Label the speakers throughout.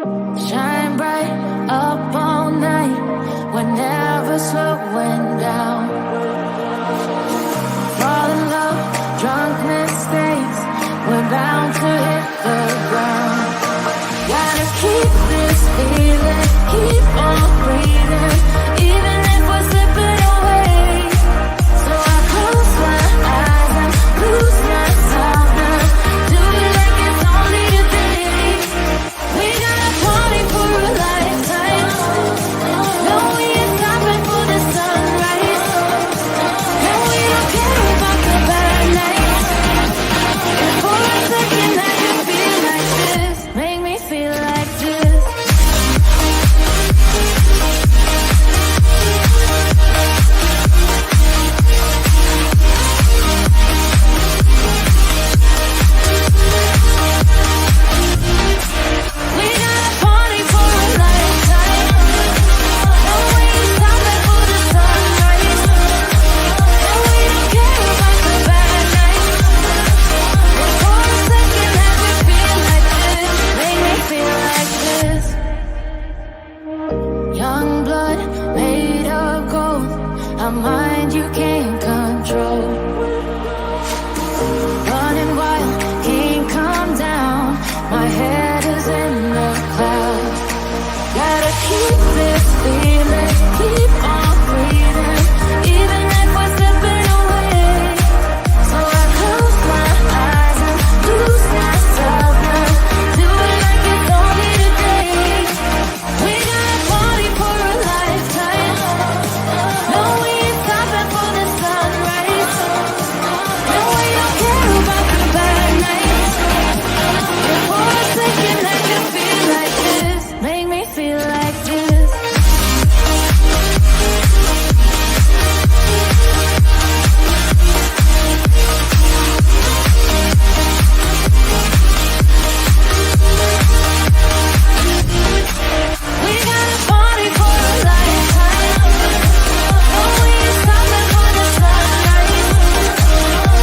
Speaker 1: Shine bright up all night. We're never slowing down. Fall in love, drunk mistakes. We're bound to hit the ground. Gotta keep this feeling, keep on breathing, even if we're slipping away. So I close my eyes and lose myself now. Do it like it's only a day. We got a party for a lifetime. No, we ain't stopping for the sunrise. No, we don't care about the bad nights. If for a second I can feel like this, make me feel like this. We got a party for a lifetime. No, we ain't stopping for the sunrise. No, we don't care about the bad nights. If for a second I can feel like this, make me feel like this. Young blood made of gold, a mind you can't control. Running wild, can't calm down. My head is in the clouds. Gotta keep this feeling, keep on breathing, even if we're slipping away. So I close my eyes and lose myself now. Do it like it's only today. We got a party for a lifetime. No, we ain't stopping for the sunrise. No, we don't care about the bad nights. If for a second I can feel like this, make me feel like this. We got a party for a lifetime. No, we ain't stopping for the sunrise.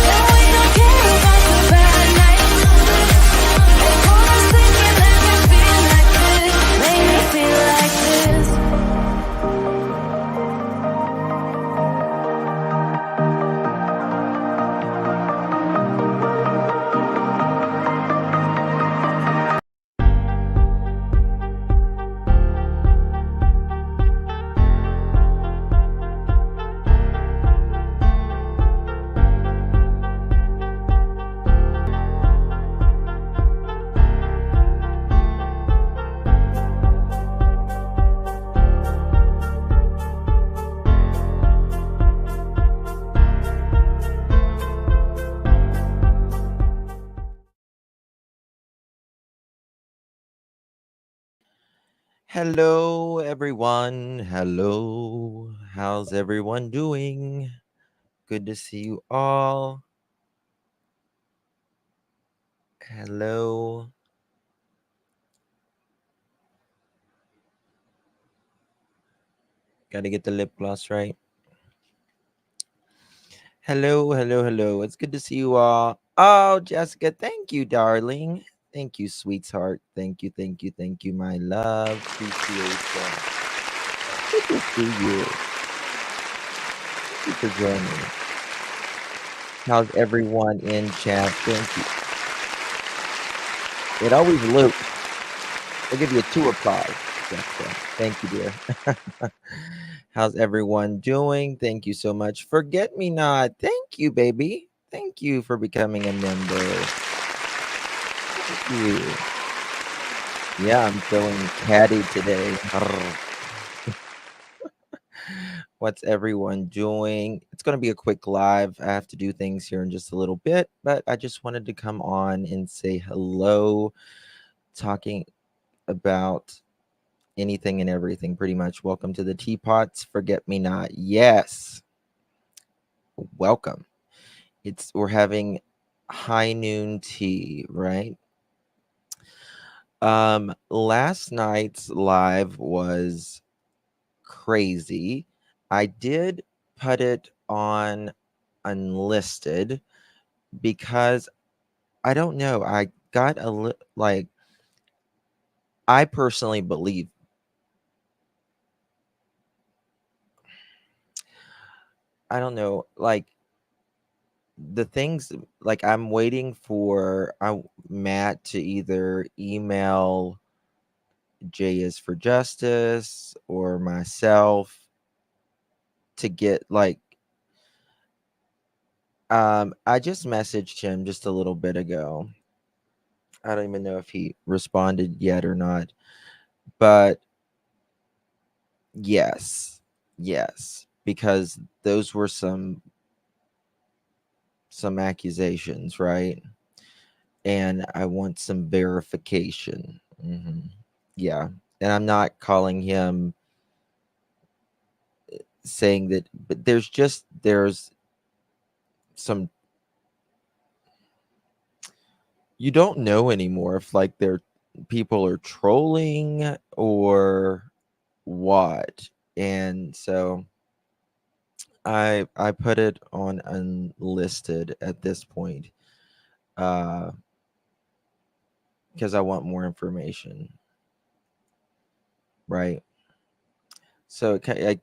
Speaker 1: No, we don't care about the bad nights. If for a second I can feel like this, make me feel like this.
Speaker 2: Hello, everyone. Hello. How's everyone doing? Good to see you all. Hello. Got to get the lip gloss right. Hello, hello, hello. It's good to see you all. Oh, Jessica, thank you, darling. Thank you, sweetheart. Thank you, thank you, thank you, my love. Appreciation. Good to see you. Thank you for joining. How's everyone in chat? Thank you. It always loops. I'll give you a 2 applause, Jessica. Thank you, dear. How's everyone doing? Thank you so much. Forget me not. Thank you, baby. Thank you for becoming a member. Thank you. Yeah, I'm feeling catty today. What's everyone doing? It's going to be a quick live. I have to do things here in just a little bit, but I just wanted to come on and say hello, talking about anything and everything pretty much. Welcome to the Teapots. Forget me not. Yes. Welcome. We're having high noon tea, right? Last night's live was crazy. I did put it on unlisted because I don't know. I got I personally believe, I don't know, like the things, like I'm waiting for Matt to either email J is for Justice or myself to get like I just messaged him just a little bit ago. I don't even know if he responded yet or not. But yes. Yes, because those were some accusations, right? And I want some verification. Yeah. And I'm not calling him saying that, but there's some, you don't know anymore if like they're people are trolling or what. And so I put it on unlisted at this point, uh because I want more information, right? So I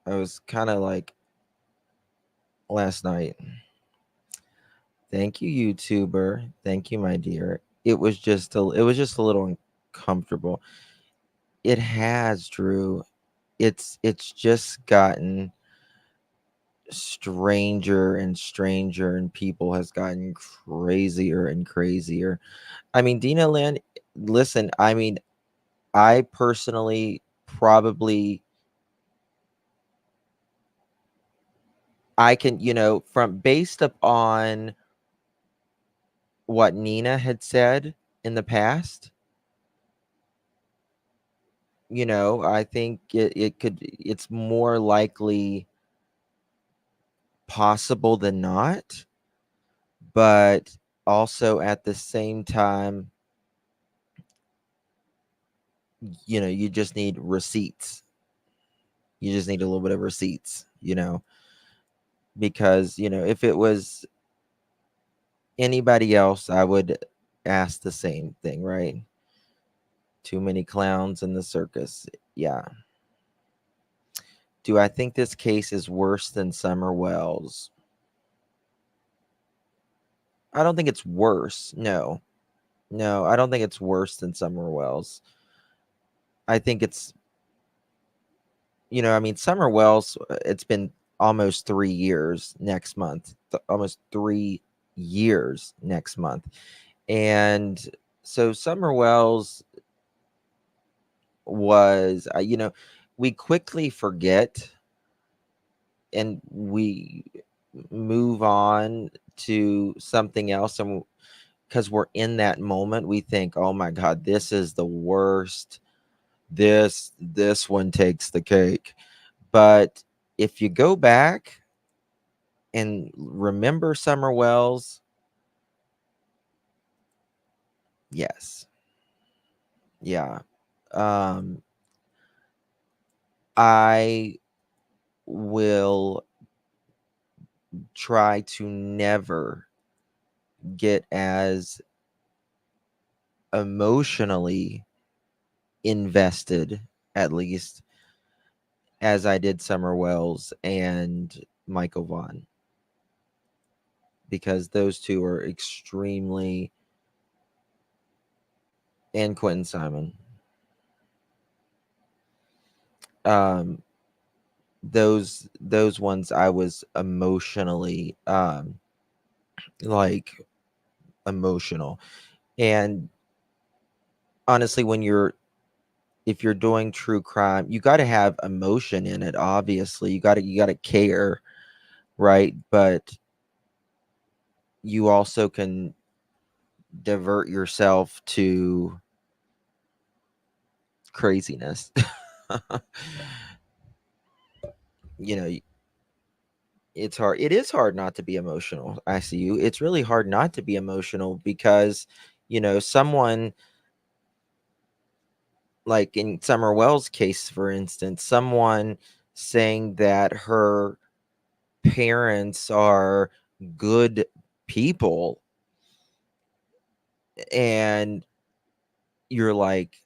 Speaker 2: was kind of like last night. Thank you, YouTuber. Thank you, my dear. It was just a little uncomfortable. It has, Drew. It's just gotten stranger and stranger, and people has gotten crazier and crazier. I mean, Dina Land, listen, I mean, I personally probably, I can, from based upon what Nina had said in the past, I think it's more likely possible than not, but also at the same time, you just need receipts. You just need a little bit of receipts, because, if it was anybody else, I would ask the same thing, right? Too many clowns in the circus. Yeah. Do I think this case is worse than Summer Wells? I don't think it's worse. No. No, I don't think it's worse than Summer Wells. I think it's, I mean, Summer Wells, it's been almost 3 years next month, almost 3 years next month. And so Summer Wells was, we quickly forget and we move on to something else. And because we're in that moment, we think, oh my God, this is the worst. This one takes the cake. But if you go back and remember Summer Wells, yes. Yeah. Um, I will try to never get as emotionally invested, at least, as I did Summer Wells and Michael Vaughn, because those two are extremely, and Quentin Simon. Um, those ones I was emotionally like emotional. And honestly, if you're doing true crime, you got to have emotion in it. Obviously, you got to care, right? But you also can divert yourself to craziness. you know, it's hard. It is hard not to be emotional. I see you. It's really hard not to be emotional because, someone like in Summer Wells' case, for instance, someone saying that her parents are good people, and you're like,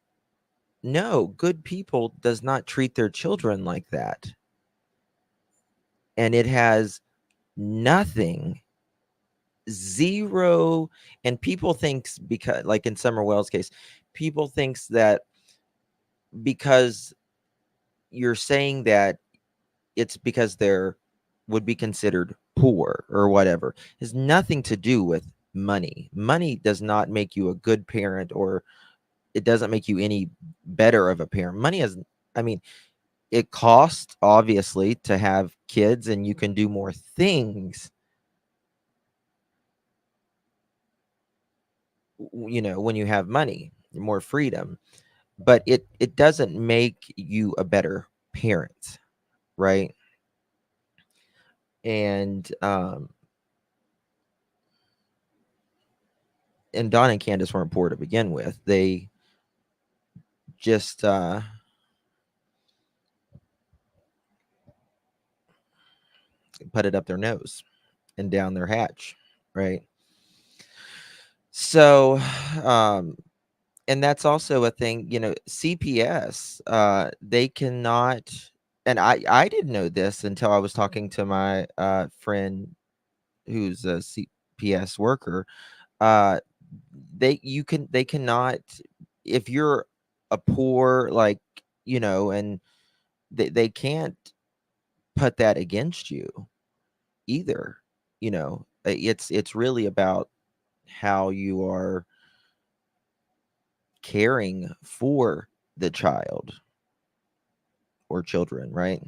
Speaker 2: No, good people does not treat their children like that. And it has nothing, zero. And people thinks, because like in Summer Wells case, people thinks that because you're saying that it's because they're would be considered poor or whatever. It has nothing to do with money. Money does not make you a good parent, or it doesn't make you any better of a parent. Money is, I mean, it costs obviously to have kids, and you can do more things, when you have money, more freedom, but it doesn't make you a better parent, right? And Don and Candace weren't poor to begin with. They just put it up their nose and down their hatch, right? So, um, and that's also a thing, CPS, they cannot, and I didn't know this until I was talking to my friend who's a CPS worker. Uh, they cannot, if you're a poor, like, and they can't put that against you either. It's really about how you are caring for the child or children, right?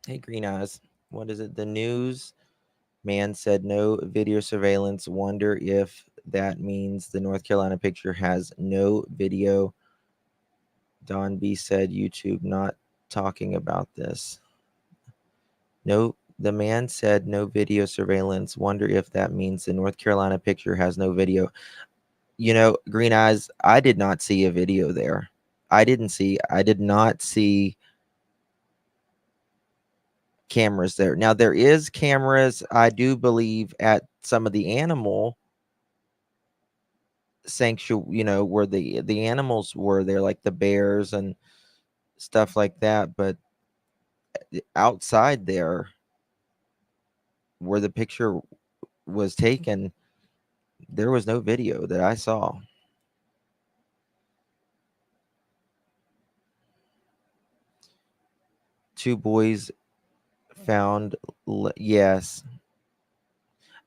Speaker 2: Hey, Green Eyes. What is it? The news man said no video surveillance. Wonder if that means the North Carolina picture has no video. Don B said YouTube not talking about this. No, the man said no video surveillance. Wonder if that means the North Carolina picture has no video. Green Eyes, I did not see a video there. I did not see cameras there. Now there is cameras, I do believe, at some of the animal sanctuary, where the animals were there, like the bears and stuff like that. But outside there, where the picture was taken, there was no video that I saw. Two boys found. Yes,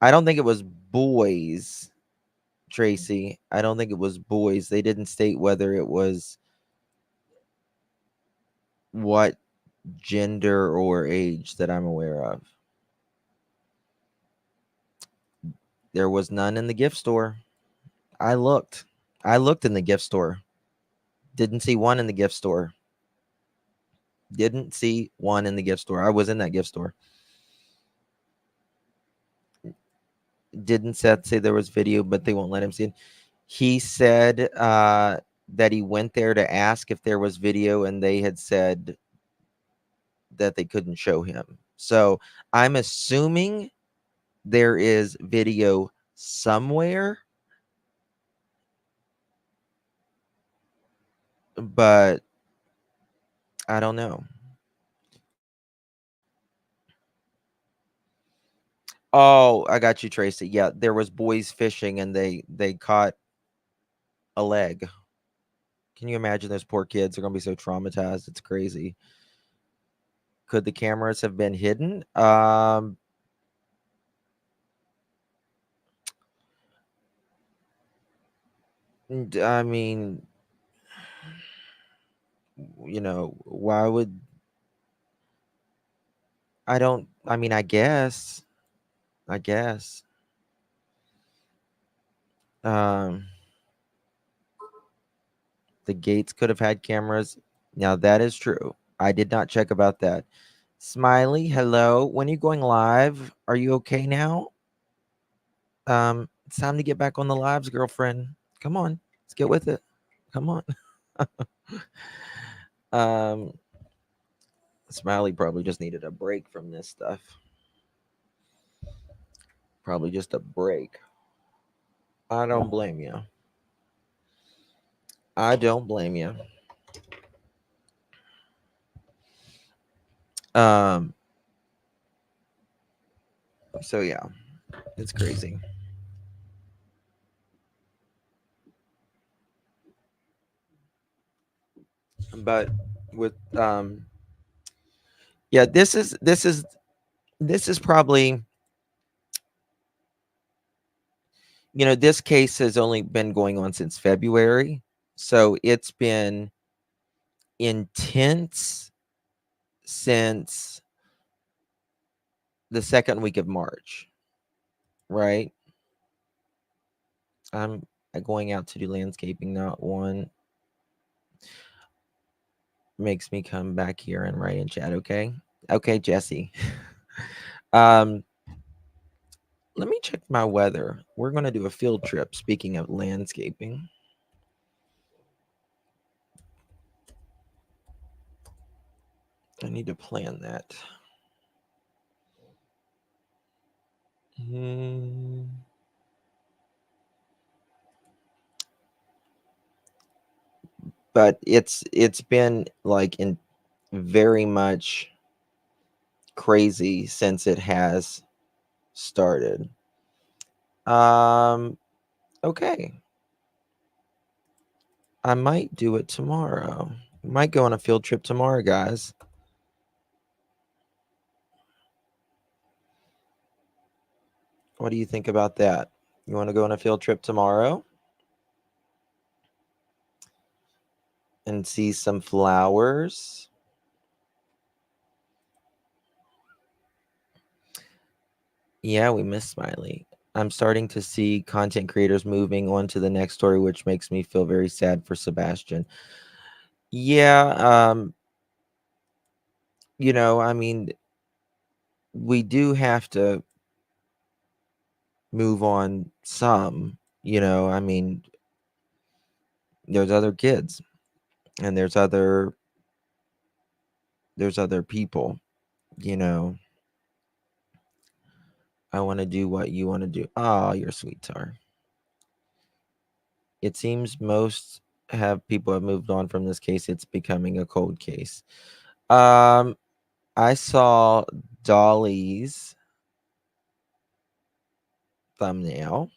Speaker 2: I don't think it was boys, Tracy. I don't think it was boys. They didn't state whether it was what gender or age that I'm aware of. There was none in the gift store. I looked. I looked in the gift store. Didn't see one in the gift store. Didn't see one in the gift store. I was in that gift store. Didn't Seth say there was video, but they won't let him see it? He said that he went there to ask if there was video, and they had said that they couldn't show him. So I'm assuming there is video somewhere, but I don't know. Oh, I got you, Tracy. Yeah, there was boys fishing, and they caught a leg. Can you imagine those poor kids are gonna be so traumatized? It's crazy. Could the cameras have been hidden? I mean, why would I don't I mean, I guess. Um the gates could have had cameras. Now that is true. I did not check about that. Smiley, hello. When are you going live? Are you okay now? It's time to get back on the lives, girlfriend. Come on, let's get with it. Come on. um, Smiley probably just needed a break from this stuff. Probably just a break. I don't blame you. I don't blame you. Um. So yeah, it's crazy. But with yeah, this is probably, this case has only been going on since February, so it's been intense since the second week of March, right? I'm going out to do landscaping, not one makes me come back here and write in chat, okay? Okay, Jesse. um Let me check my weather. We're going to do a field trip, speaking of landscaping. I need to plan that. Hmm. But it's been like in very much crazy since it has started. Um okay. I might do it tomorrow. Might go on a field trip tomorrow, guys. What do you think about that? You want to go on a field trip tomorrow and see some flowers? Yeah, we miss Smiley. I'm starting to see content creators moving on to the next story, which makes me feel very sad for Sebastian. Yeah, I mean, we do have to move on some, I mean, there's other kids and there's other people, you know. I want to do what you want to do. Oh, you're sweet, Tar. It seems most have people have moved on from this case. It's becoming a cold case. Um, I saw Dolly's thumbnail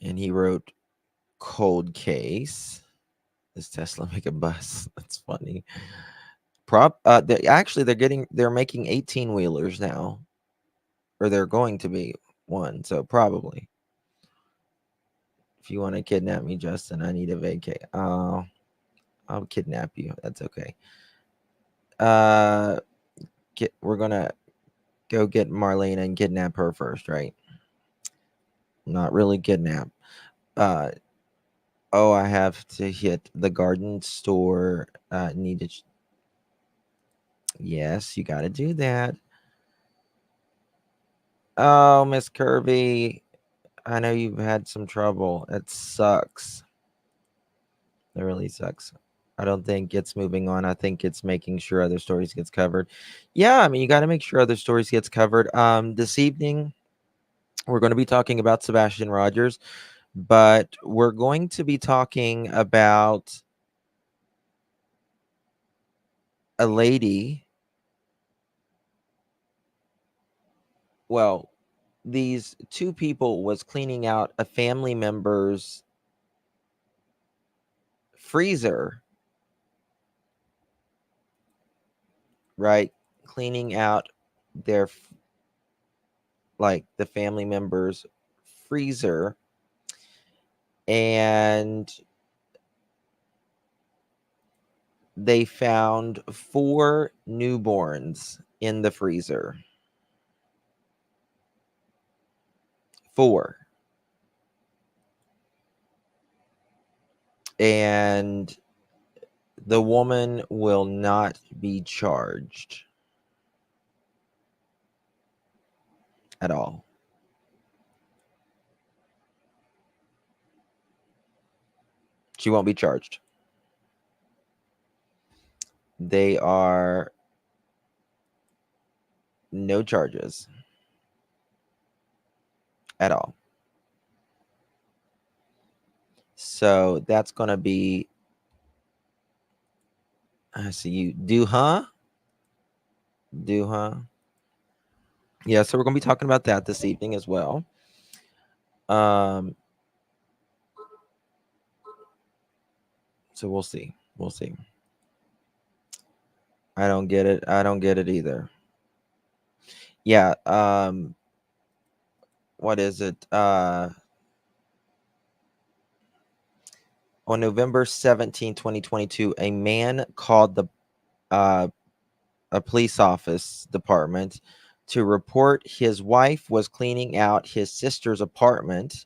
Speaker 2: and he wrote cold case. Does Tesla make a bus? That's funny. They're making 18 wheelers now, or they're going to be one. So probably, if you want to kidnap me, Justin, I need a vacay. I'll kidnap you. That's okay. Uh, we're gonna go get Marlena and kidnap her first, right? Not really kidnap. Uh, oh, I have to hit the garden store. Needed. Yes, you got to do that. Oh, Miss Kirby, I know you've had some trouble. It sucks. It really sucks. I don't think it's moving on. I think it's making sure other stories gets covered. Yeah, I mean, you got to make sure other stories gets covered. This evening we're going to be talking about Sebastian Rogers, but we're going to be talking about a lady. Well, these two people was cleaning out a family member's freezer, right? Cleaning out their like the family member's freezer, and they found 4 newborns in the freezer. 4. And the woman will not be charged at all. She won't be charged. They are no charges at all. So that's going to be, I see you do, huh? Do, huh? Yeah, so we're going to be talking about that this evening as well. Um, so we'll see. We'll see. I don't get it. I don't get it either. Yeah. What is it? On November 17, 2022, a man called the uh, a police office department to report his wife was cleaning out his sister's apartment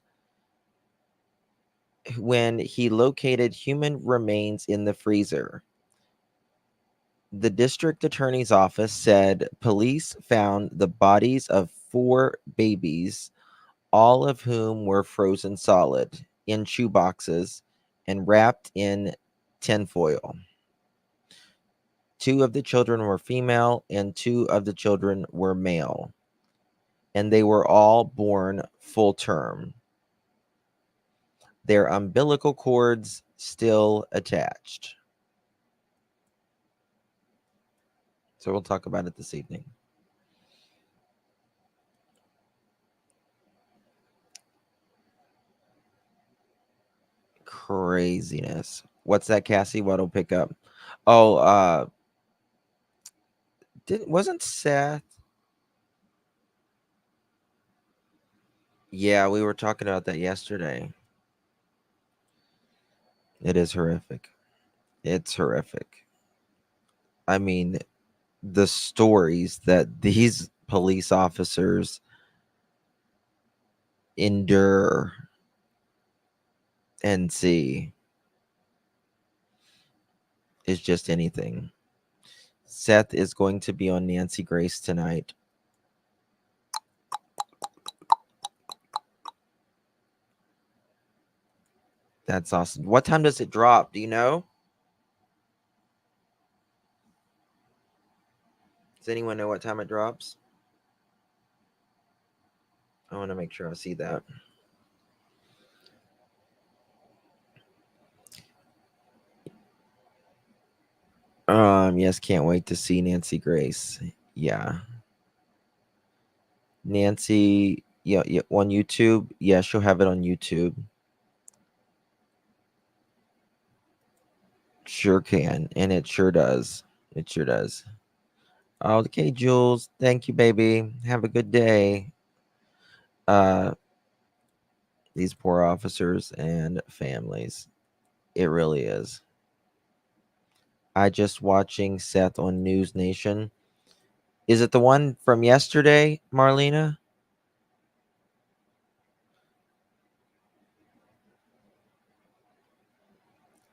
Speaker 2: when he located human remains in the freezer. The district attorney's office said police found the bodies of 4 babies, all of whom were frozen solid in shoeboxes and wrapped in tinfoil. 2 of the children were female and 2 of the children were male, and they were all born full term. Their umbilical cords still attached. So we'll talk about it this evening. Craziness. What's that, Cassie? What'll pick up? Oh, wasn't Seth? Yeah, we were talking about that yesterday. It is horrific. It's horrific. I mean, the stories that these police officers endure and see is just anything. Seth is going to be on Nancy Grace tonight. That's awesome. What time does it drop? Do you know? Does anyone know what time it drops? I want to make sure I see that. Yes, can't wait to see Nancy Grace. Yeah. Nancy, yeah, on YouTube. Yeah, she'll have it on YouTube. Sure can, and it sure does. It sure does. Okay, Jules. Thank you, baby. Have a good day. Uh, these poor officers and families. It really is. I just watching Seth on News Nation. Is it the one from yesterday, Marlena?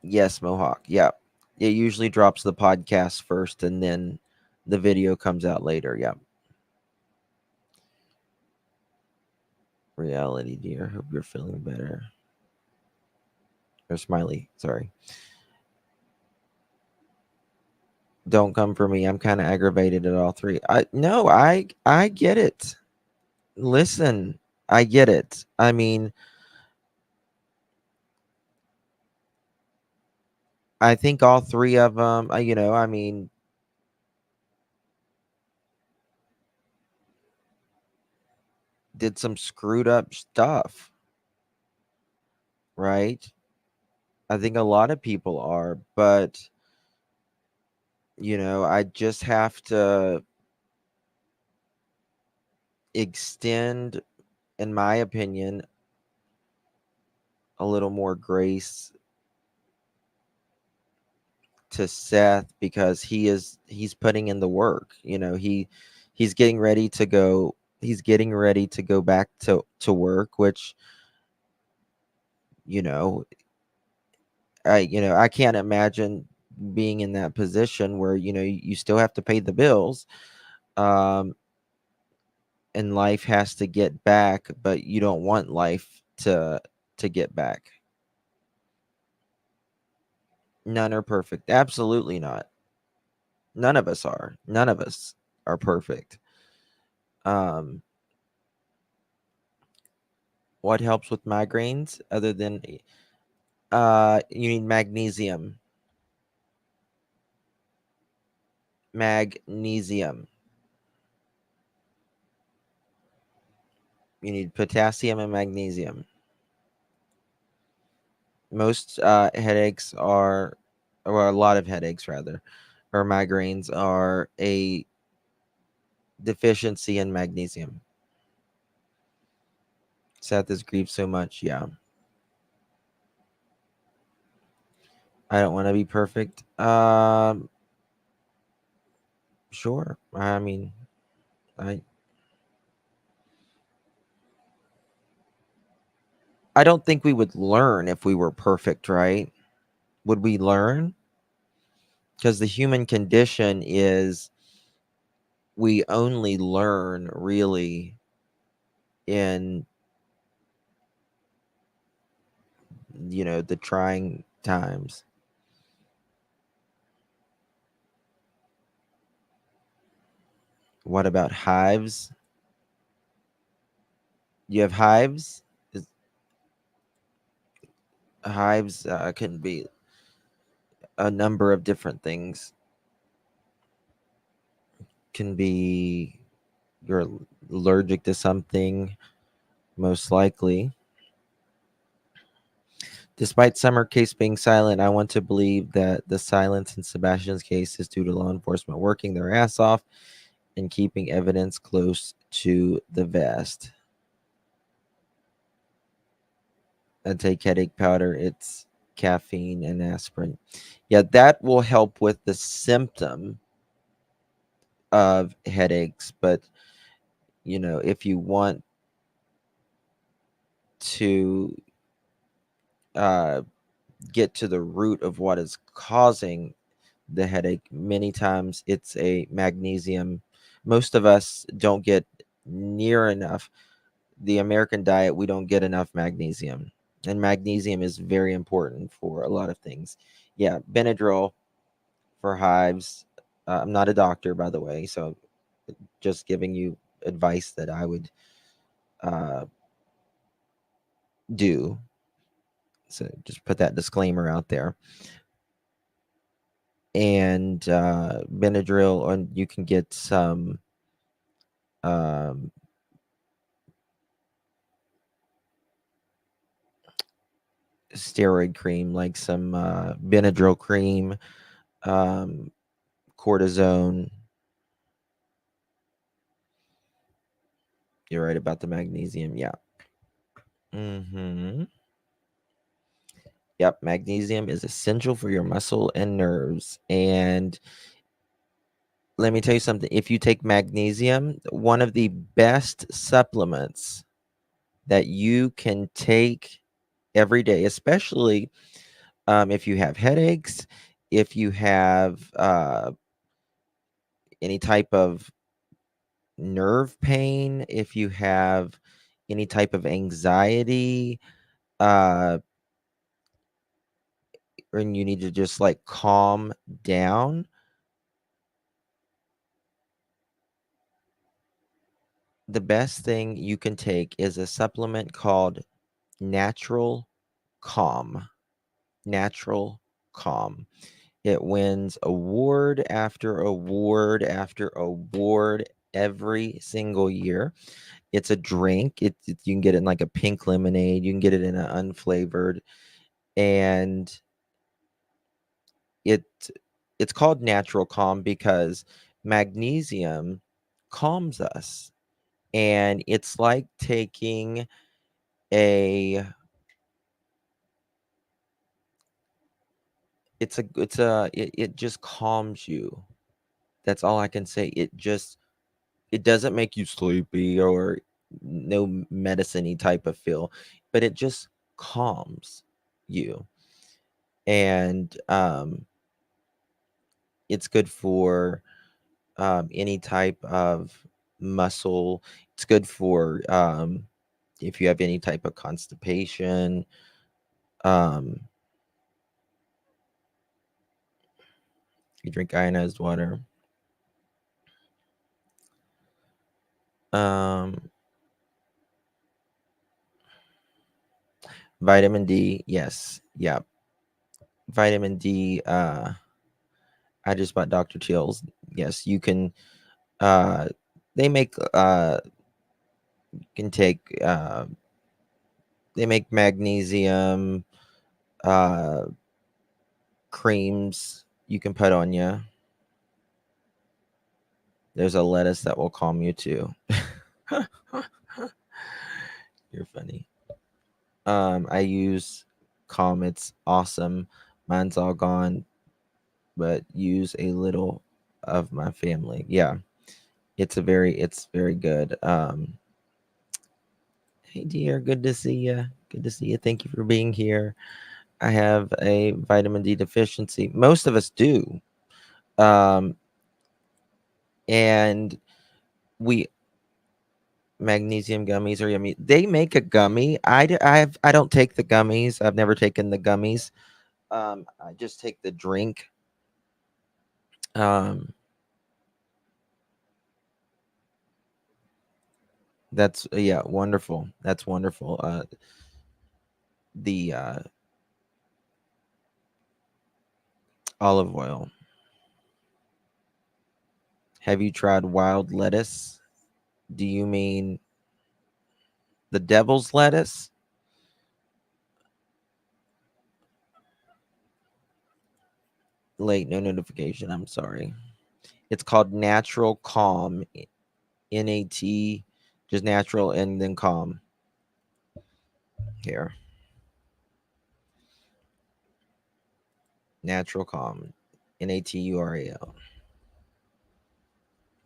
Speaker 2: Yes, Mohawk. Yeah. It usually drops the podcast first and then the video comes out later. Yeah. Reality, dear. Hope you're feeling better. Or Smiley. Sorry. Don't come for me. I'm kind of aggravated at all 3. I get it. Listen, I get it. I mean, I think all 3 of them, I mean, did some screwed up stuff, right? I think a lot of people are, but I just have to extend, in my opinion, a little more grace to Seth because he's putting in the work. He's getting ready to go. He's getting ready to go back to work, which you know I can't imagine being in that position where you still have to pay the bills, um, and life has to get back, but you don't want life to get back. None are perfect. Absolutely not. None of us are. None of us are perfect. Um, what helps with migraines other than You need magnesium. Magnesium. You need potassium and magnesium. Most headaches are, or a lot of headaches rather, or migraines are a deficiency in magnesium. Seth is grieved so much. Yeah. I don't want to be perfect. Sure. I mean, I I don't think we would learn if we were perfect, right? Would we learn? Because the human condition is we only learn really in, the trying times. What about hives? You have hives? Is- Hives can be a number of different things. Can be you're allergic to something, most likely. Despite Summer case being silent, I want to believe that the silence in Sebastian's case is due to law enforcement working their ass off and keeping evidence close to the vest. I take headache powder, it's caffeine and aspirin. Yeah, that will help with the symptom of headaches, but if you want to uh, get to the root of what is causing the headache, many times it's a magnesium. Most of us don't get near enough. The American diet, we don't get enough magnesium. And magnesium is very important for a lot of things. Yeah, Benadryl for hives. I'm not a doctor, by the way, so just giving you advice that I would uh, do. So just put that disclaimer out there. And Benadryl, or you can get some um, steroid cream, like some Benadryl cream, um, cortisone. You're right about the magnesium. Yeah. Mm-hmm. Yep. Magnesium is essential for your muscle and nerves. And let me tell you something. If you take magnesium, one of the best supplements that you can take every day, especially if you have headaches, if you have any type of nerve pain, if you have any type of anxiety, uh, and you need to just like calm down, the best thing you can take is a supplement called Natural Calm. Natural Calm. It wins award after award after award every single year. It's a drink. You can get it in like a pink lemonade. You can get it in an unflavored, and it it's called Natural Calm because magnesium calms us, and it's like taking a it just calms you. That's all I can say. It doesn't make you sleepy or no medicine-y type of feel, but it just calms you. And it's good for any type of muscle. It's good for if you have any type of constipation. Um, you drink ionized water. Um, Vitamin D, yes. Yeah. Vitamin D, I just bought Dr. Teal's. Yes, you can uh they make can take they make magnesium uh creams you can put on you. There's a lettuce that will calm you too. You're funny. I use Calm. It's awesome. Mine's all gone, but use a little of my family. Yeah, it's very good. Hey dear, good to see you. Good to see you. Thank you for being here. I have a vitamin D deficiency. Most of us do. Um, and we magnesium gummies are yummy. They make a gummy. I don't take the gummies. I've never taken the gummies. I just take the drink. Um, that's yeah, wonderful. That's wonderful. The olive oil. Have you tried wild lettuce? Do you mean the devil's lettuce? Late, no notification. I'm sorry. It's called Natural Calm. NAT, just natural and then calm. Here, natural calm. NATURAL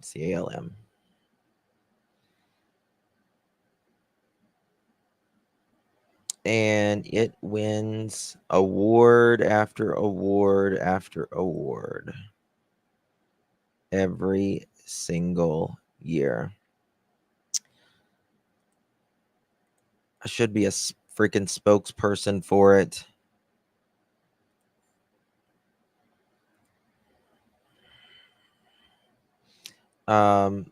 Speaker 2: CALM. And it wins award after award after award every single year. I should be a freaking spokesperson for it. Um,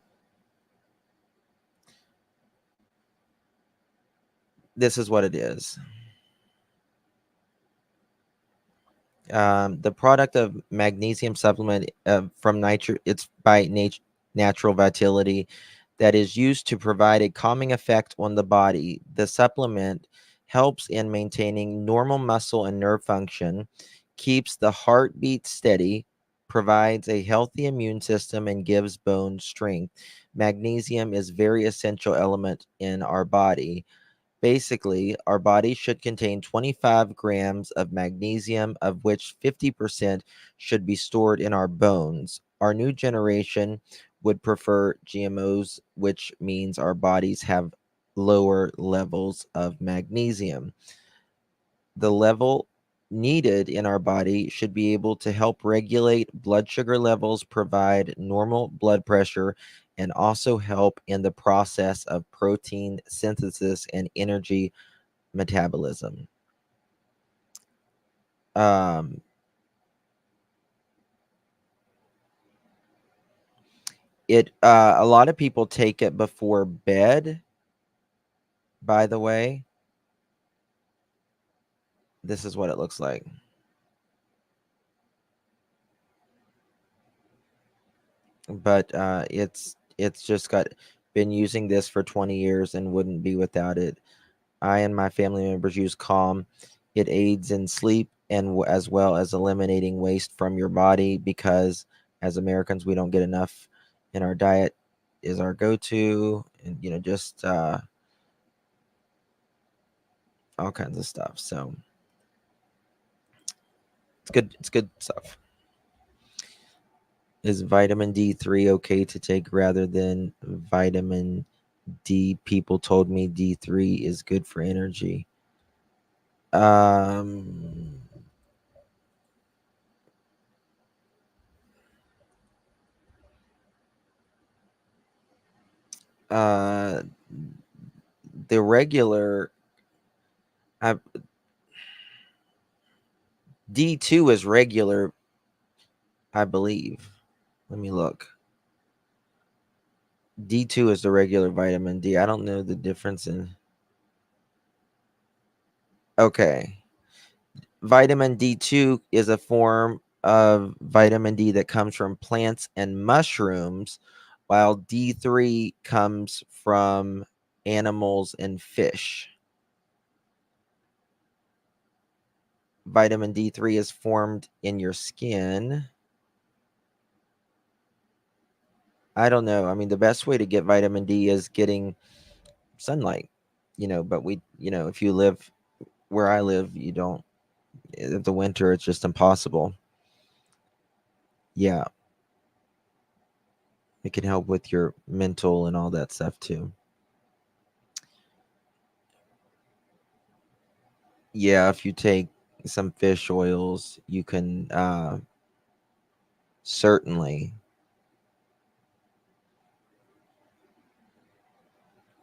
Speaker 2: this is what it is. The product of magnesium supplement from it's by natural vitality that is used to provide a calming effect on the body. The supplement helps in maintaining normal muscle and nerve function, keeps the heartbeat steady, provides a healthy immune system, and gives bone strength. Magnesium is very essential element in our body. Basically, our body should contain 25 grams of magnesium, of which 50% should be stored in our bones. Our new generation would prefer GMOs, which means our bodies have lower levels of magnesium. The level needed in our body should be able to help regulate blood sugar levels, provide normal blood pressure, and also help in the process of protein synthesis and energy metabolism. Um, a lot of people take it before bed. By the way, this is what it looks like. But it's just got been using this for 20 years and wouldn't be without it. I and my family members use Calm. It aids in sleep and as well as eliminating waste from your body because as Americans we don't get enough in our diet is our go-to, and just all kinds of stuff. So it's good. It's good stuff. Is vitamin D3 okay to take rather than vitamin D? People told me D3 is good for energy. Um, uh, the regular I, D2 is regular, I believe. Let me look. D2 is the regular vitamin D. I don't know the difference in. Okay. Vitamin D2 is a form of vitamin D that comes from plants and mushrooms, while D3 comes from animals and fish. Vitamin D3 is formed in your skin. I don't know. I mean, the best way to get vitamin D is getting sunlight, but if you live where I live, you don't, in the winter, it's just impossible. Yeah, it can help with your mental and all that stuff too. Yeah, if you take some fish oils, you can certainly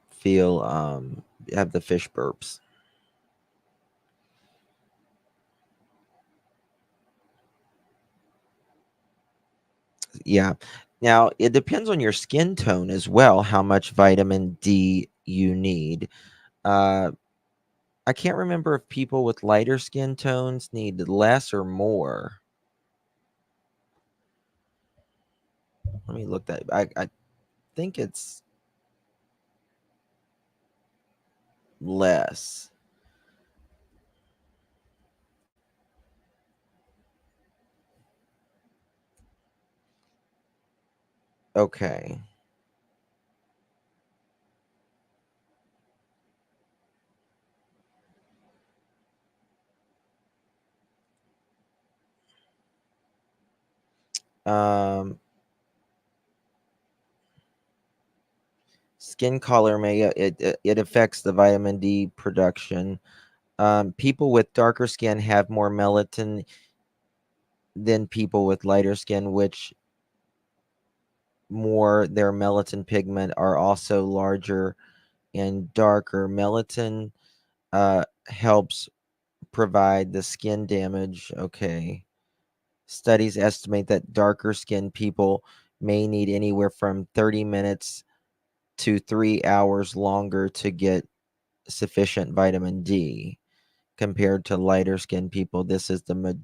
Speaker 2: feel have the fish burps. Yeah. Now, it depends on your skin tone as well, how much vitamin D you need. Uh, I can't remember if people with lighter skin tones need less or more. Let me look that. I think it's less. Okay. Um, Skin color it affects the vitamin D production. People with darker skin have more melatonin than people with lighter skin, which more their melatonin pigment are also larger and darker. Melatonin helps provide the skin damage. Okay. Studies estimate that darker skinned people may need anywhere from 30 minutes to 3 hours longer to get sufficient vitamin D compared to lighter skinned people. This is the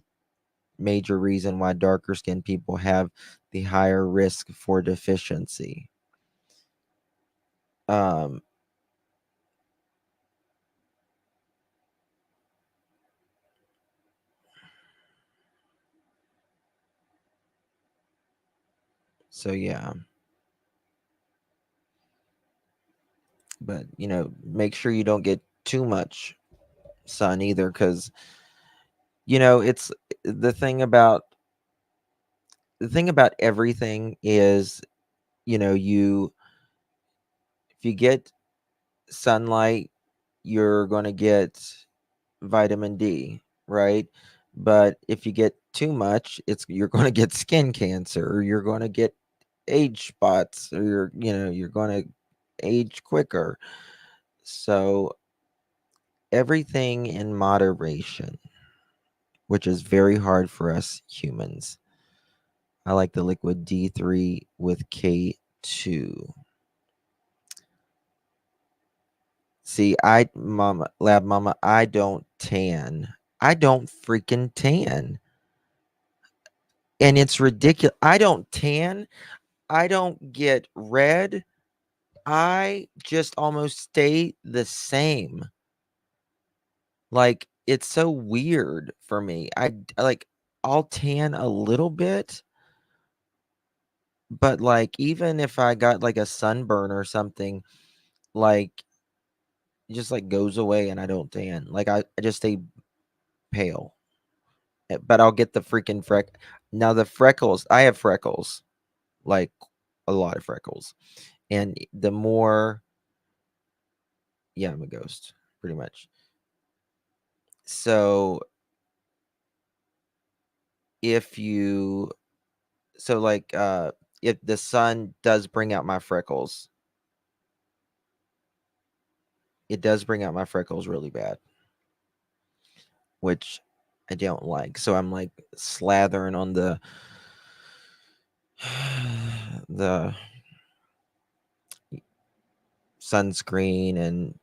Speaker 2: major reason why darker skinned people have the higher risk for deficiency. Um, so yeah, but make sure you don't get too much sun either, because it's the thing about everything is, you if you get sunlight, you're going to get vitamin D, right? But if you get too much, you're going to get skin cancer, or you're going to get age spots, or you're going to age quicker. So everything in moderation, which is very hard for us humans. I like the liquid D3 with K2. See, lab mama, I don't tan. I don't freaking tan. And it's ridiculous. I don't tan. I don't get red. I just almost stay the same. Like, it's so weird for me. Like, I'll tan a little bit, but like, even if I got like a sunburn or something, like, it just like goes away and I don't tan. Like, I just stay pale. But I'll get the freaking now the freckles. I have freckles, like a lot of freckles. And the more, yeah, I'm a ghost, pretty much. So if you so like if the sun does bring out my freckles, it does bring out my freckles really bad, which I don't like. So I'm like slathering on the sunscreen and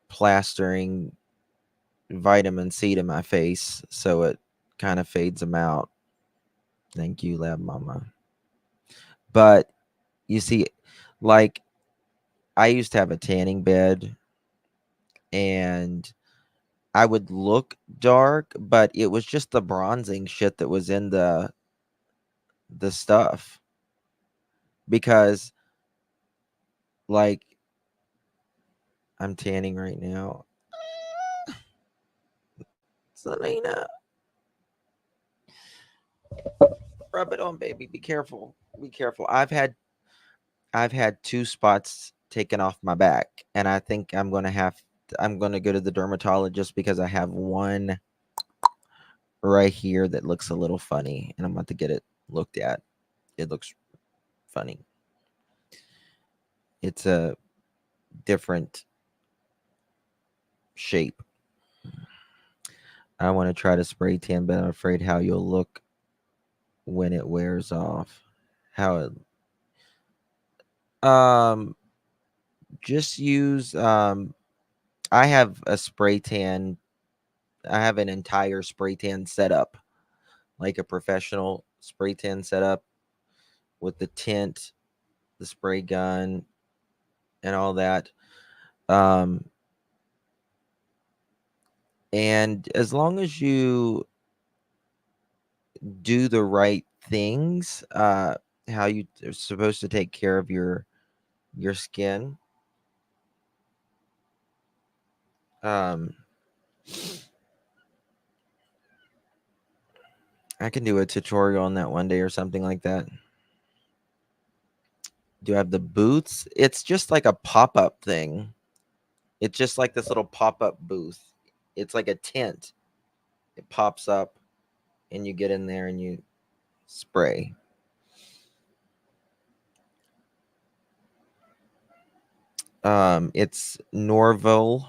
Speaker 2: plastering vitamin C to my face, so it kind of fades them out. Thank you, Lab Mama. But you see, like, I used to have a tanning bed, and I would look dark, but it was just the bronzing shit that was in the stuff. Because, like, I'm tanning right now. Selena, rub it on, baby. Be careful. Be careful. I've had 2 spots taken off my back, and I think I'm gonna go to the dermatologist because I have one right here that looks a little funny, and I'm about to get it looked at. It looks funny. It's a different shape. I want to try to spray tan, but I'm afraid how you'll look when it wears off. How it just use I have a spray tan. I have an entire spray tan setup, like a professional spray tan setup with the tint, the spray gun, and all that. Um, and as long as you do the right things, how you are supposed to take care of your skin, um, I can do a tutorial on that one day or something like that. Do I have the booths? It's just like a pop-up thing. It's just like this little pop-up booth. It's like a tent. It pops up and you get in there and you spray. It's Norville.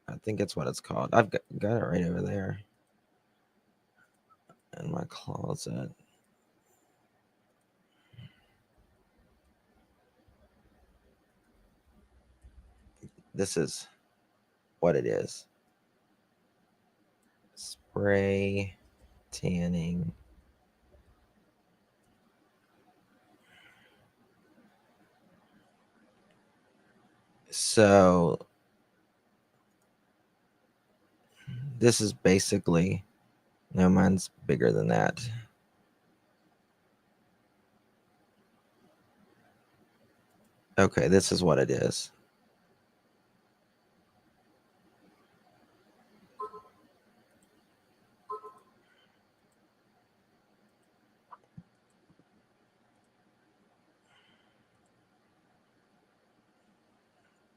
Speaker 2: I think it's what it's called. I've got it right over there in my closet. This is what it is. Spray tanning. So this is basically, no, mine's bigger than that. Okay, this is what it is.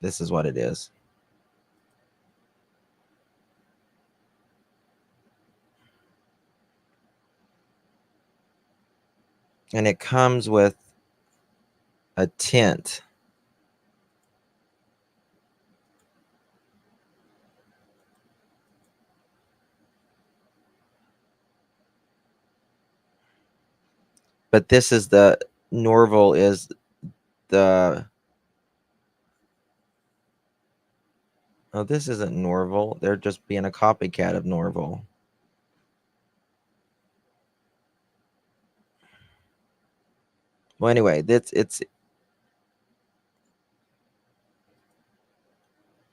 Speaker 2: This is what it is. And it comes with a tint. But this is the Norval is the oh, this isn't Norval. They're just being a copycat of Norval. Well, anyway, it's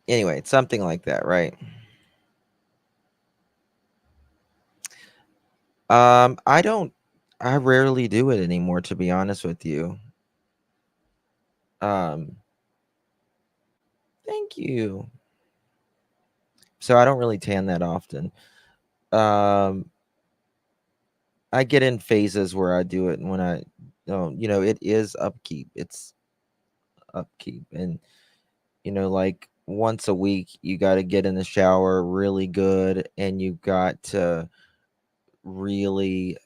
Speaker 2: anyway, it's something like that, right? I don't I rarely do it anymore, to be honest with you. Um, thank you. So I don't really tan that often. Um, I get in phases where I do it, and when I don't, it is upkeep. It's upkeep, and like once a week, you got to get in the shower really good, and you got to really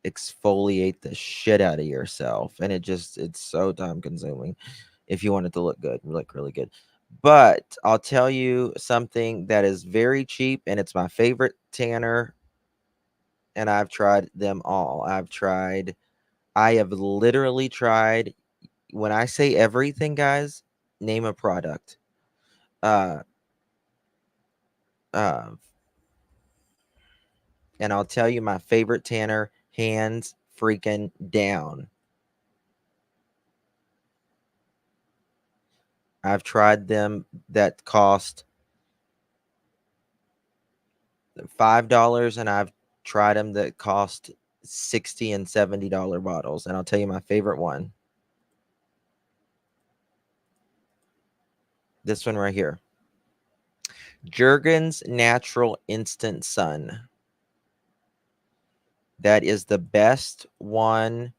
Speaker 2: exfoliate the shit out of yourself, and it's so time consuming if you want it to look good, look really good. But I'll tell you something that is very cheap, and it's my favorite tanner, and I've tried them all. I have literally tried, when I say everything, guys, Name a product. Uh, uh, and I'll tell you my favorite tanner, hands freaking down. I've tried them that cost $5, and I've tried them that cost $60 and $70 bottles. And I'll tell you my favorite one. This one right here. Jergens Natural Instant Sun. That is the best one.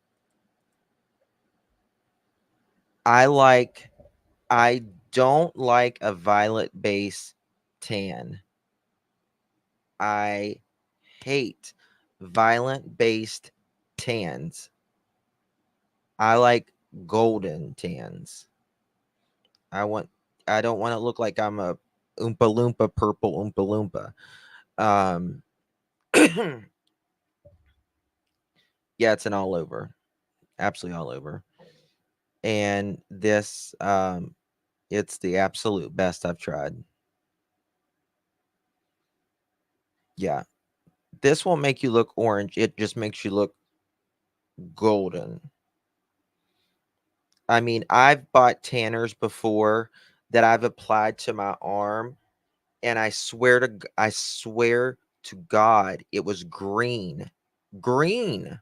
Speaker 2: I don't like a violet base tan. I hate violet based tans. I like golden tans. I don't want to look like I'm a Oompa Loompa, purple Oompa Loompa. Um, yeah, it's an all over, absolutely all over. And this, it's the absolute best I've tried. Yeah, this won't make you look orange. It just makes you look golden. I mean, I've bought tanners before that I've applied to my arm, and I swear to God, it was green. Green.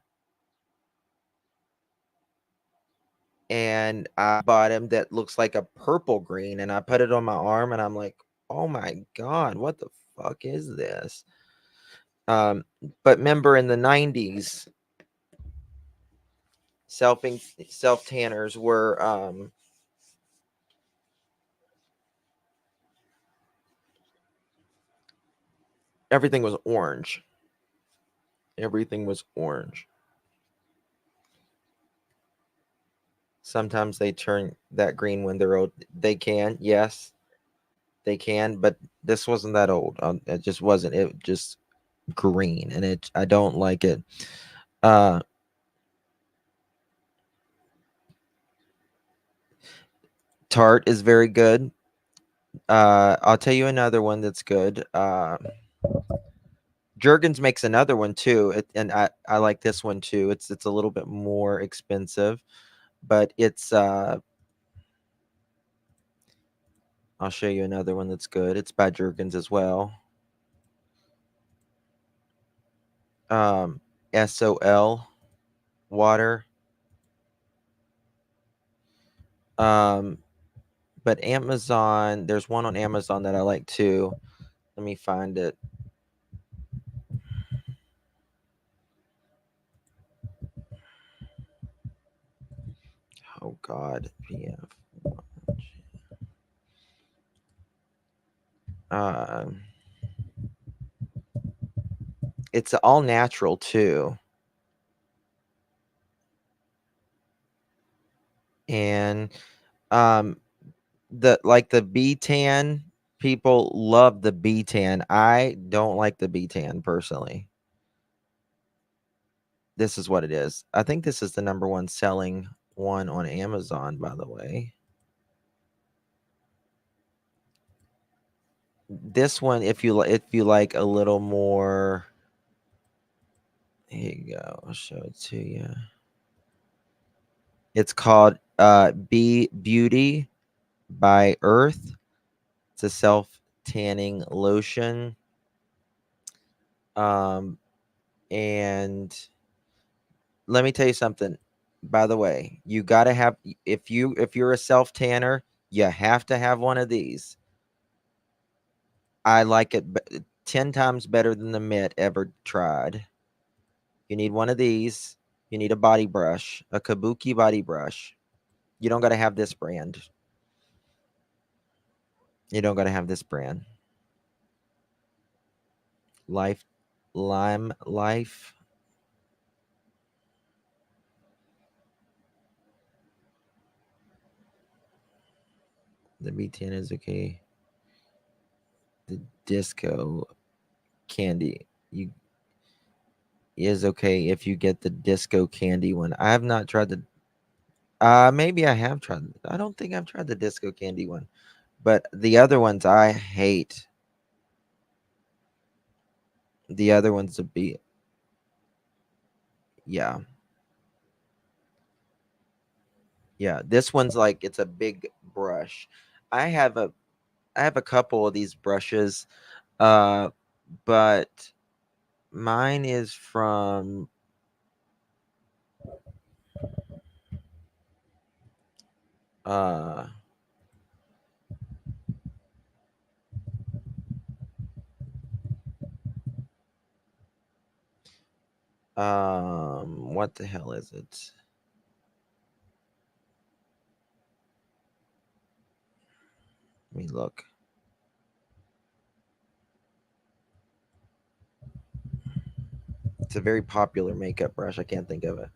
Speaker 2: And I bought him that looks like a purple green, and I put it on my arm, and I'm like, oh my God, what the fuck is this? But remember in the 90s, self tanners were everything was orange. Everything was orange. Sometimes they turn that green when they're old. They can, yes, they can, but this wasn't that old. It just wasn't. It just green, and I don't like it. Uh, Tarte is very good. I'll tell you another one that's good. Jergens makes another one too, and I like this one too. It's a little bit more expensive, but it's I'll show you another one that's good. It's by Jergens as well. SOL water. Um, but Amazon, there's one on Amazon that I like too. Let me find it. Oh God, PF. Um, it's all natural too, and the B tan, people love the B tan. I don't like the B tan personally. This is what it is. I think this is the number one selling one on Amazon, by the way. This one, if you like a little more, here you go. I'll show it to you. It's called Be Beauty by Earth. It's a self tanning lotion. And let me tell you something. By the way, you got to have, if you're a self tanner, you have to have one of these. I like it 10 times better than the mitt ever tried. You need one of these. You need a body brush, a Kabuki body brush. You don't got to have this brand. You don't got to have this brand. Lime Life. The B10 is okay. The disco candy you is okay if you get the disco candy one. I have not tried Maybe I have tried. I don't think I've tried the disco candy one, but the other ones I hate. The other ones would be, yeah, yeah. This one's like it's a big brush. I have a I have a couple of these brushes, uh, but mine is from uh what the hell is it? Let me look. It's a very popular makeup brush. I can't think of it.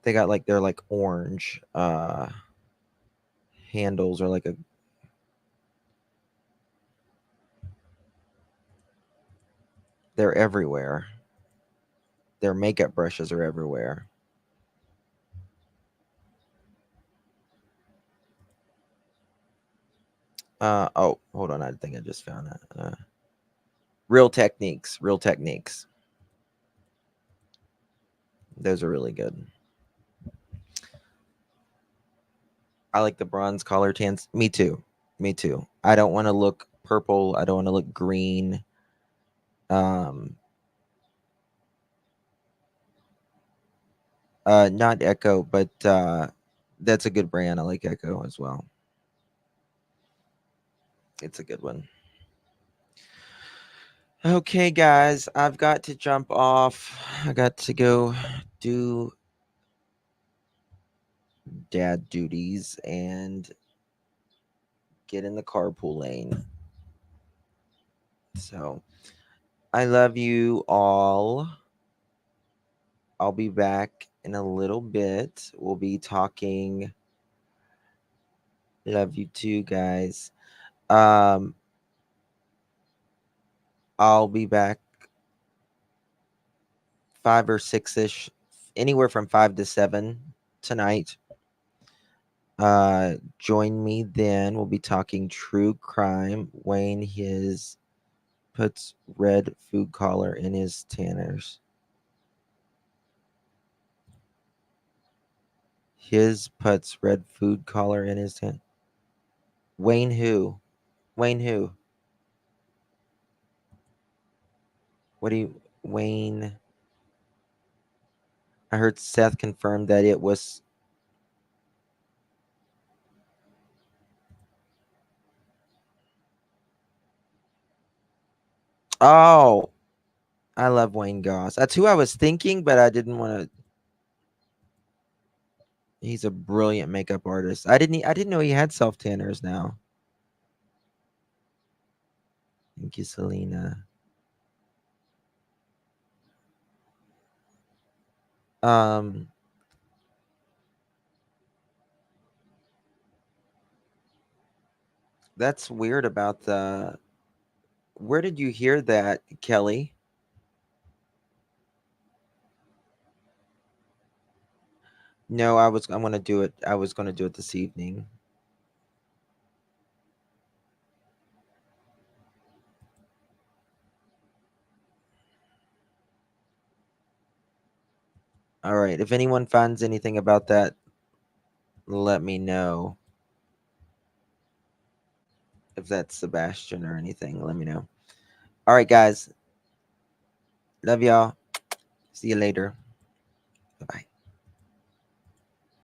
Speaker 2: They got like they're like orange handles or like a they're everywhere. Their makeup brushes are everywhere. Oh, hold on. I think I just found it. Real Techniques. Real Techniques. Those are really good. I like the bronze collar tans. Me too. Me too. I don't want to look purple. I don't want to look green. Um, not Echo, but that's a good brand. I like Echo as well. It's a good one. Okay, guys, I've got to jump off. I got to go do dad duties and get in the carpool lane. So I love you all. I'll be back in a little bit. We'll be talking. Love you too, guys. Um, I'll be back 5 or 6 ish, anywhere from 5 to 7 tonight. Join me then. We'll be talking true crime. Wayne his puts red food collar in his tanners. His puts red food collar in his tan. Wayne who? Wayne who? What do you Wayne? I heard Seth confirm that it was. Oh, I love Wayne Goss. That's who I was thinking, but I didn't want to. He's a brilliant makeup artist. I didn't know he had self tanners now. Thank you, Selena. Um, that's weird about the. Where did you hear that, Kelly? No, I'm gonna do it. I was gonna do it this evening. All right. If anyone finds anything about that, let me know. If that's Sebastian or anything, let me know. All right, guys. Love y'all. See you later. Bye bye.